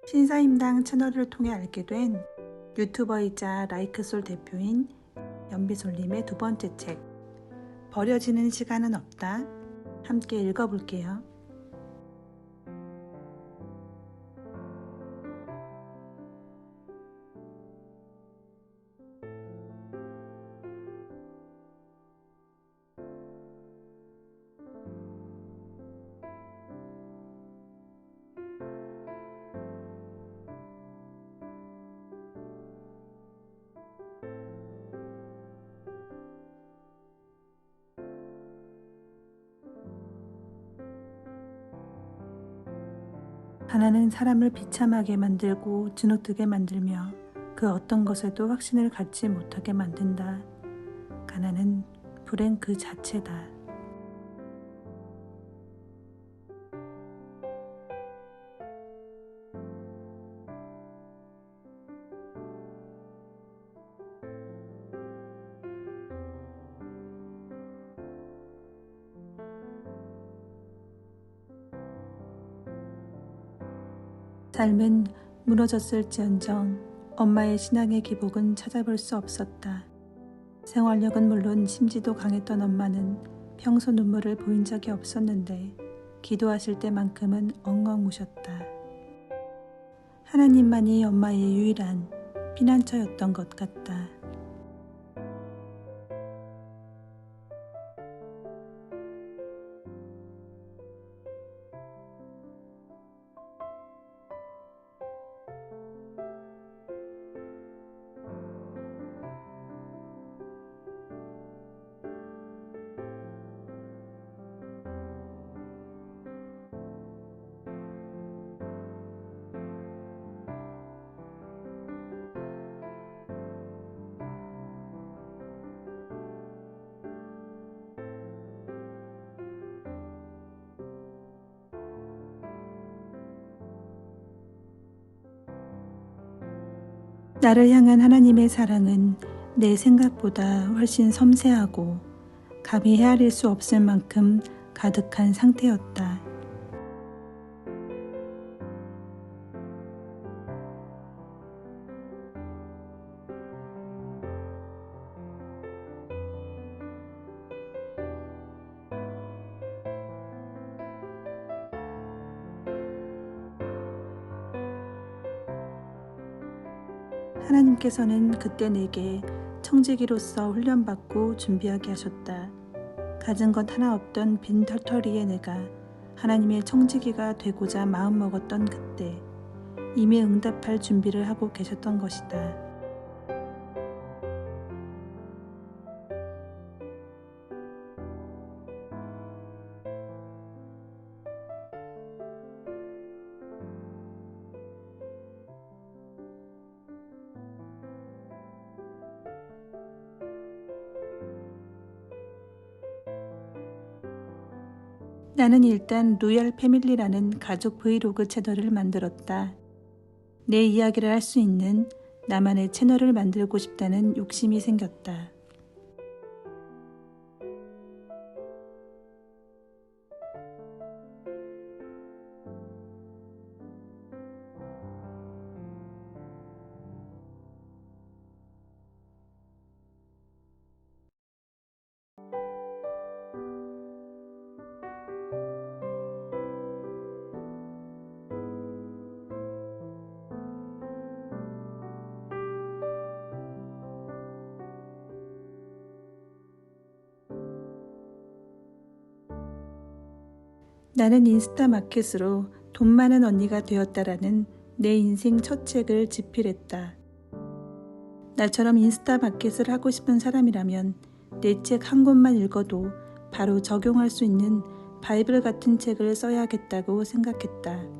신사임당 채널을 통해 알게 된 유튜버이자 라이크솔 대표인 연비솔님의 두 번째 책, 버려지는 시간은 없다. 함께 읽어볼게요. 가난은 사람을 비참하게 만들고 주눅들게 만들며 그 어떤 것에도 확신을 갖지 못하게 만든다. 가난은 불행 그 자체다. 삶은 무너졌을지언정 엄마의 신앙의 기복은 찾아볼 수 없었다. 생활력은 물론 심지도 강했던 엄마는 평소 눈물을 보인 적이 없었는데 기도하실 때만큼은 엉엉 우셨다. 하나님만이 엄마의 유일한 피난처였던 것 같다. 나를 향한 하나님의 사랑은 내 생각보다 훨씬 섬세하고 감히 헤아릴 수 없을 만큼 가득한 상태였다. 하나님께서는 그때 내게 청지기로서 훈련받고 준비하게 하셨다. 가진 것 하나 없던 빈 털터리의 내가 하나님의 청지기가 되고자 마음먹었던 그때 이미 응답할 준비를 하고 계셨던 것이다. 나는 일단 로얄 패밀리라는 가족 브이로그 채널을 만들었다. 내 이야기를 할 수 있는 나만의 채널을 만들고 싶다는 욕심이 생겼다. 나는 인스타 마켓으로 돈 많은 언니가 되었다라는 내 인생 첫 책을 집필했다. 나처럼 인스타 마켓을 하고 싶은 사람이라면 내 책 한 권만 읽어도 바로 적용할 수 있는 바이블 같은 책을 써야겠다고 생각했다.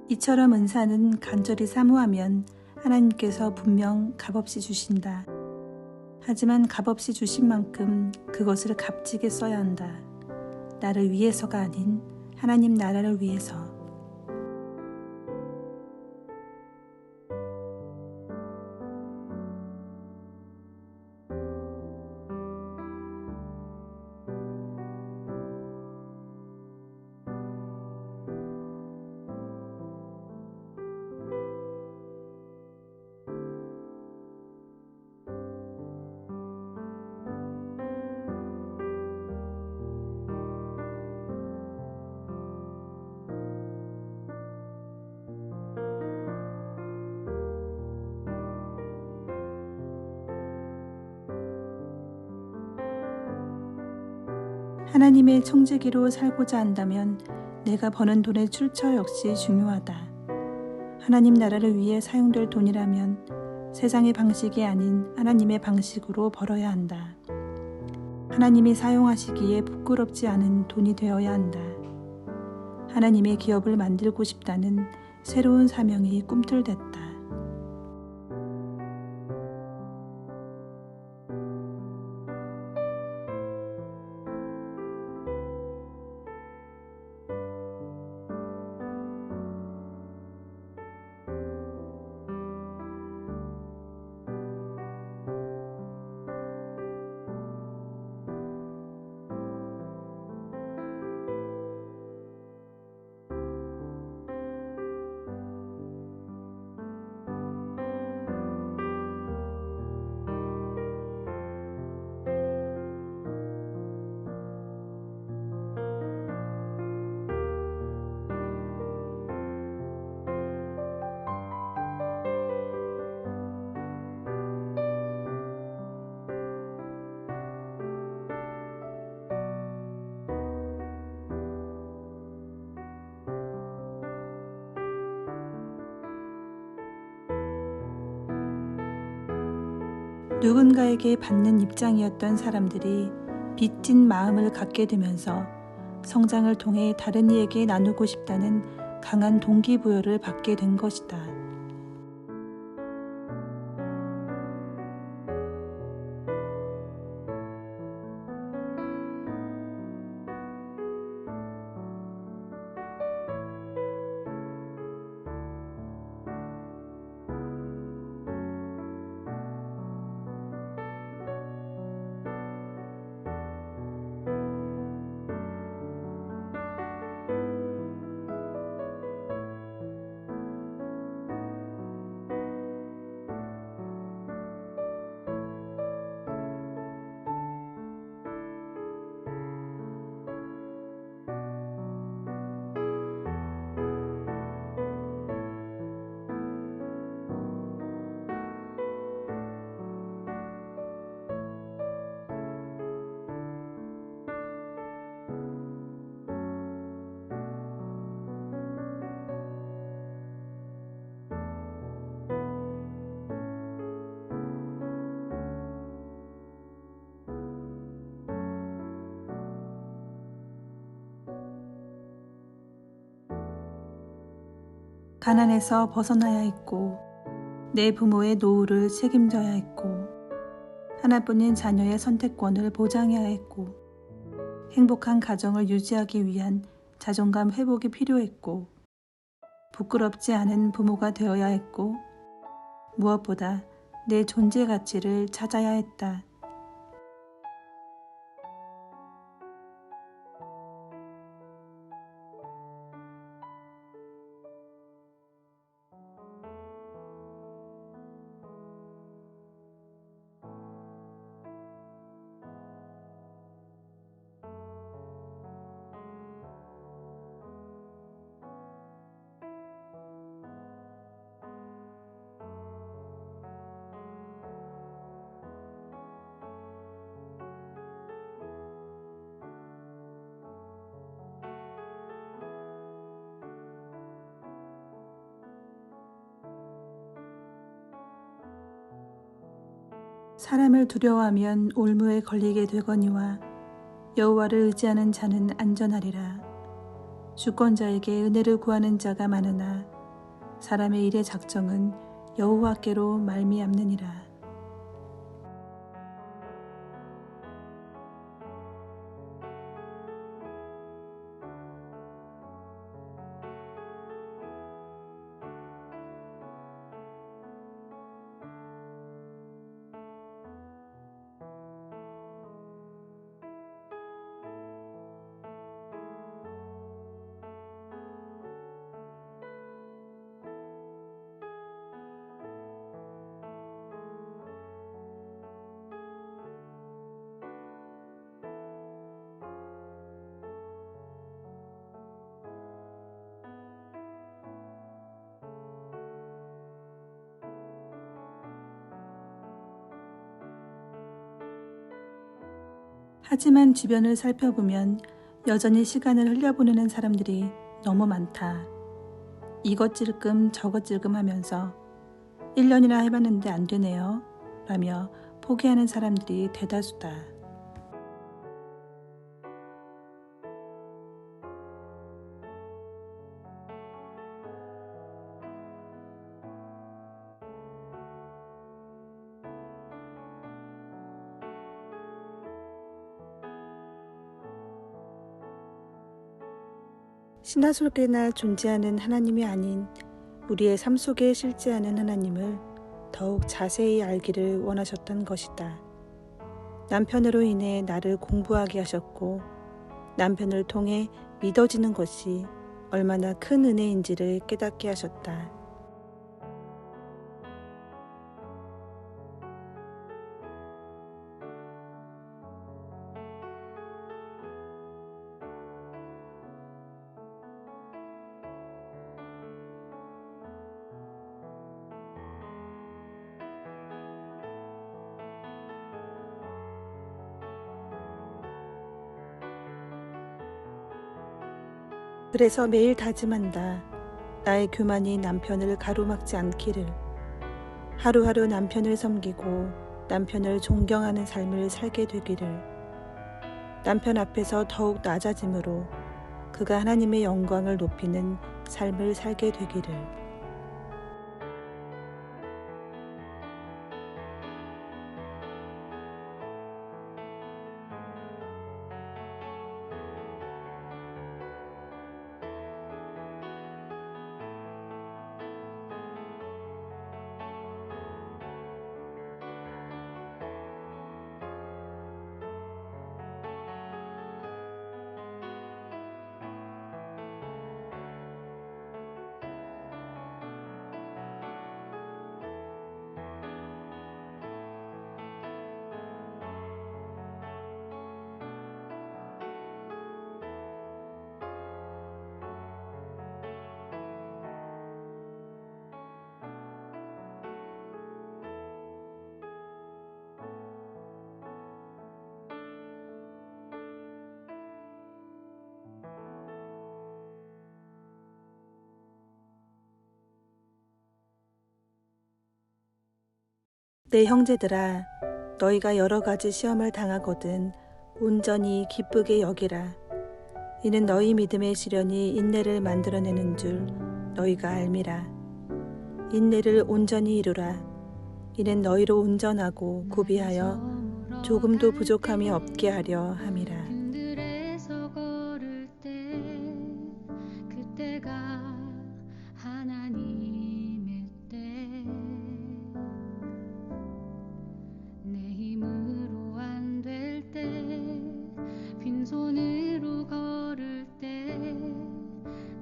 이처럼 은사는 간절히 사모하면 하나님께서 분명 값없이 주신다. 하지만 값없이 주신 만큼 그것을 값지게 써야 한다. 나를 위해서가 아닌 하나님 나라를 위해서. 하나님의 청지기로 살고자 한다면 내가 버는 돈의 출처 역시 중요하다. 하나님 나라를 위해 사용될 돈이라면 세상의 방식이 아닌 하나님의 방식으로 벌어야 한다. 하나님이 사용하시기에 부끄럽지 않은 돈이 되어야 한다. 하나님의 기업을 만들고 싶다는 새로운 사명이 꿈틀댔다. 누군가에게 받는 입장이었던 사람들이 빚진 마음을 갖게 되면서 성장을 통해 다른 이에게 나누고 싶다는 강한 동기부여를 받게 된 것이다. 가난에서 벗어나야 했고 내 부모의 노후를 책임져야 했고 하나뿐인 자녀의 선택권을 보장해야 했고 행복한 가정을 유지하기 위한 자존감 회복이 필요했고 부끄럽지 않은 부모가 되어야 했고 무엇보다 내 존재 가치를 찾아야 했다. 사람을 두려워하면 올무에 걸리게 되거니와 여호와를 의지하는 자는 안전하리라. 주권자에게 은혜를 구하는 자가 많으나 사람의 일의 작정은 여호와께로 말미암느니라. 하지만 주변을 살펴보면 여전히 시간을 흘려보내는 사람들이 너무 많다. 이것 찔끔 저것 찔끔 하면서 1년이나 해봤는데 안 되네요 라며 포기하는 사람들이 대다수다. 신화 속에나 존재하는 하나님이 아닌 우리의 삶 속에 실제하는 하나님을 더욱 자세히 알기를 원하셨던 것이다. 남편으로 인해 나를 공부하게 하셨고 남편을 통해 믿어지는 것이 얼마나 큰 은혜인지를 깨닫게 하셨다. 그래서 매일 다짐한다. 나의 교만이 남편을 가로막지 않기를. 하루하루 남편을 섬기고 남편을 존경하는 삶을 살게 되기를. 남편 앞에서 더욱 낮아짐으로 그가 하나님의 영광을 높이는 삶을 살게 되기를. 내 형제들아, 너희가 여러 가지 시험을 당하거든 온전히 기쁘게 여기라. 이는 너희 믿음의 시련이 인내를 만들어내는 줄 너희가 알미라. 인내를 온전히 이루라. 이는 너희로 온전하고 구비하여 조금도 부족함이 없게 하려 함이라. 빈손으로 걸을 때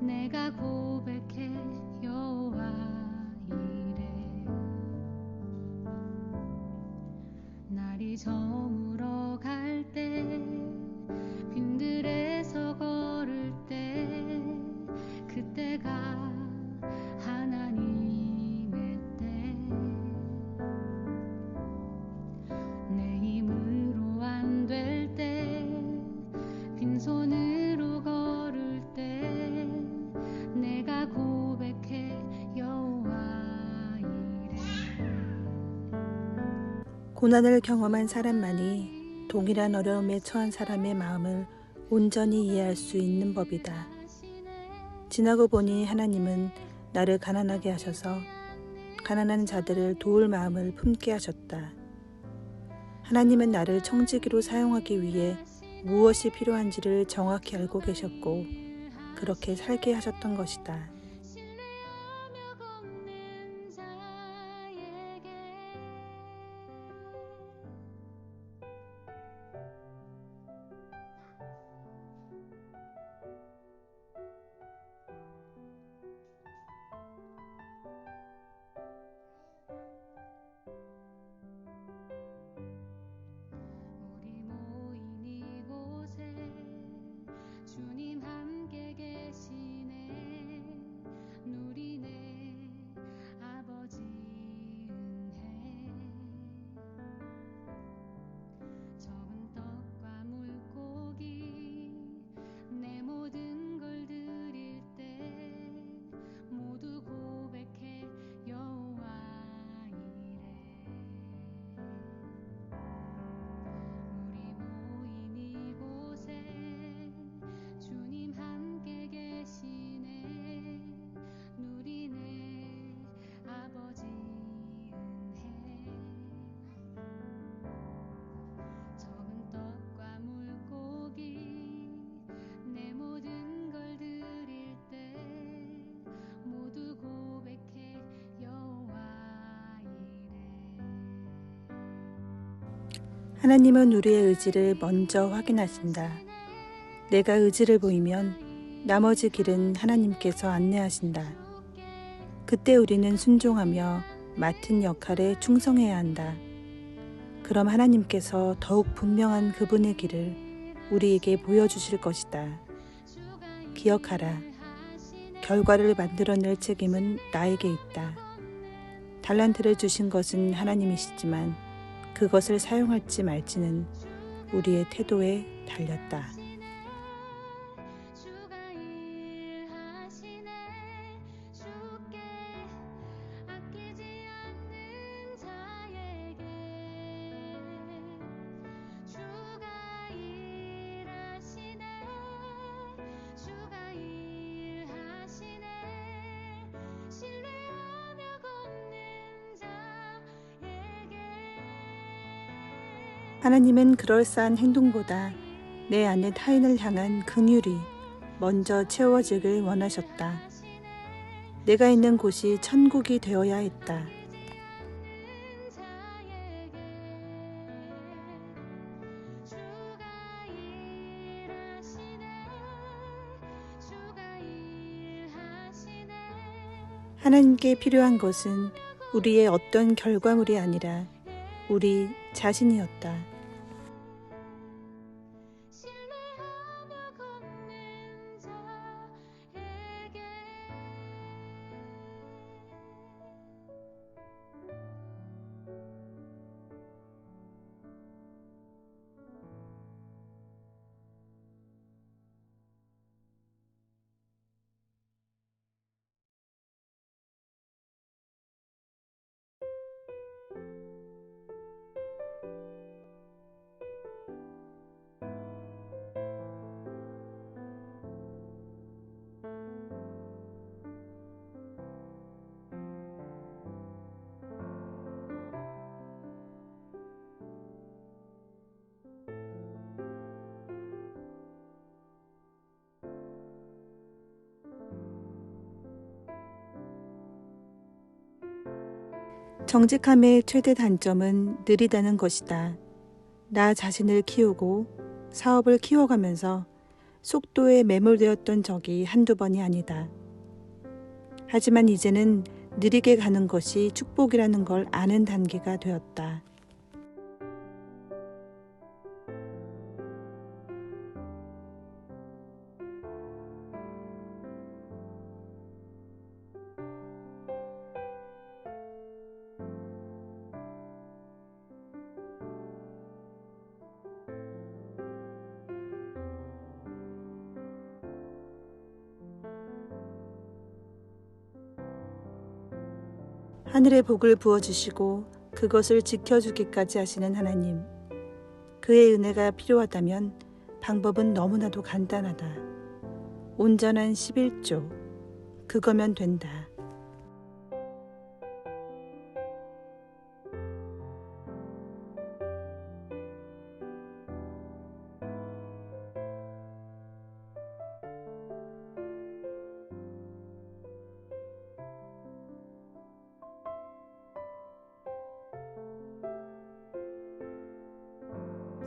내가 고백해 여호와 이래. 날이 저물어 갈 때 빈들에서 걸을 때 그때가 하나님의 때. 내 힘으로 안 될 때 빈손으로 걸을 때 내가 고백해 여호와 이래. 고난을 경험한 사람만이 동일한 어려움에 처한 사람의 마음을 온전히 이해할 수 있는 법이다. 지나고 보니 하나님은 나를 가난하게 하셔서 가난한 자들을 도울 마음을 품게 하셨다. 하나님은 나를 청지기로 사용하기 위해 무엇이 필요한지를 정확히 알고 계셨고 그렇게 살게 하셨던 것이다. 주님 함께 계시네. 하나님은 우리의 의지를 먼저 확인하신다. 내가 의지를 보이면 나머지 길은 하나님께서 안내하신다. 그때 우리는 순종하며 맡은 역할에 충성해야 한다. 그럼 하나님께서 더욱 분명한 그분의 길을 우리에게 보여주실 것이다. 기억하라. 결과를 만들어낼 책임은 나에게 있다. 달란트를 주신 것은 하나님이시지만 그것을 사용할지 말지는 우리의 태도에 달렸다. 주가 일하시네. 주께 아끼지 않는 자에게 주가 일하시네. 주가 일하시네. 신뢰하며 걷는 자에게 하나님은 그럴싸한 행동보다 내 안에 타인을 향한 긍휼이 먼저 채워지길 원하셨다. 내가 있는 곳이 천국이 되어야 했다. 하나님께 필요한 것은 우리의 어떤 결과물이 아니라 우리 자신이었다. 신뢰하며 걷는 자에게 정직함의 최대 단점은 느리다는 것이다. 나 자신을 키우고 사업을 키워가면서 속도에 매몰되었던 적이 한두 번이 아니다. 하지만 이제는 느리게 가는 것이 축복이라는 걸 아는 단계가 되었다. 하늘의 복을 부어주시고 그것을 지켜주기까지 하시는 하나님. 그의 은혜가 필요하다면 방법은 너무나도 간단하다. 온전한 11조. 그거면 된다.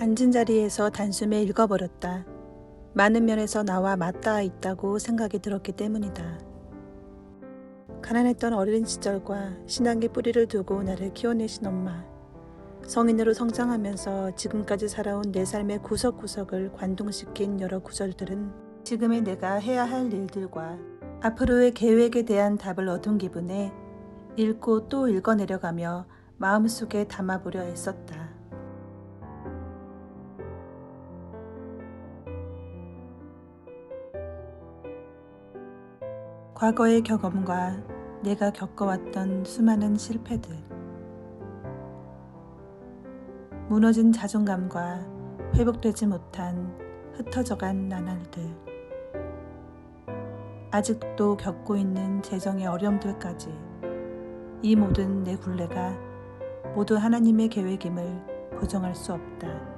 앉은 자리에서 단숨에 읽어버렸다. 많은 면에서 나와 맞닿아 있다고 생각이 들었기 때문이다. 가난했던 어린 시절과 신앙의 뿌리를 두고 나를 키워내신 엄마. 성인으로 성장하면서 지금까지 살아온 내 삶의 구석구석을 관통시킨 여러 구절들은 지금의 내가 해야 할 일들과 앞으로의 계획에 대한 답을 얻은 기분에 읽고 또 읽어내려가며 마음속에 담아보려 애썼다. 과거의 경험과 내가 겪어왔던 수많은 실패들, 무너진 자존감과 회복되지 못한 흩어져간 나날들, 아직도 겪고 있는 재정의 어려움들까지 이 모든 내 굴레가 모두 하나님의 계획임을 부정할 수 없다.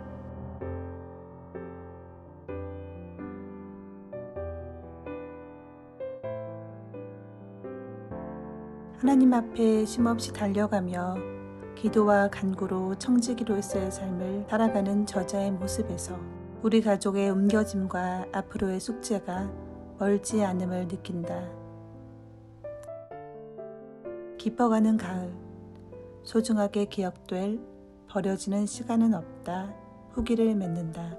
하나님 앞에 쉼없이 달려가며 기도와 간구로 청지기로서의 삶을 살아가는 저자의 모습에서 우리 가족의 옮겨짐과 앞으로의 숙제가 멀지 않음을 느낀다. 깊어가는 가을, 소중하게 기억될 버려지는 시간은 없다. 후기를 맺는다.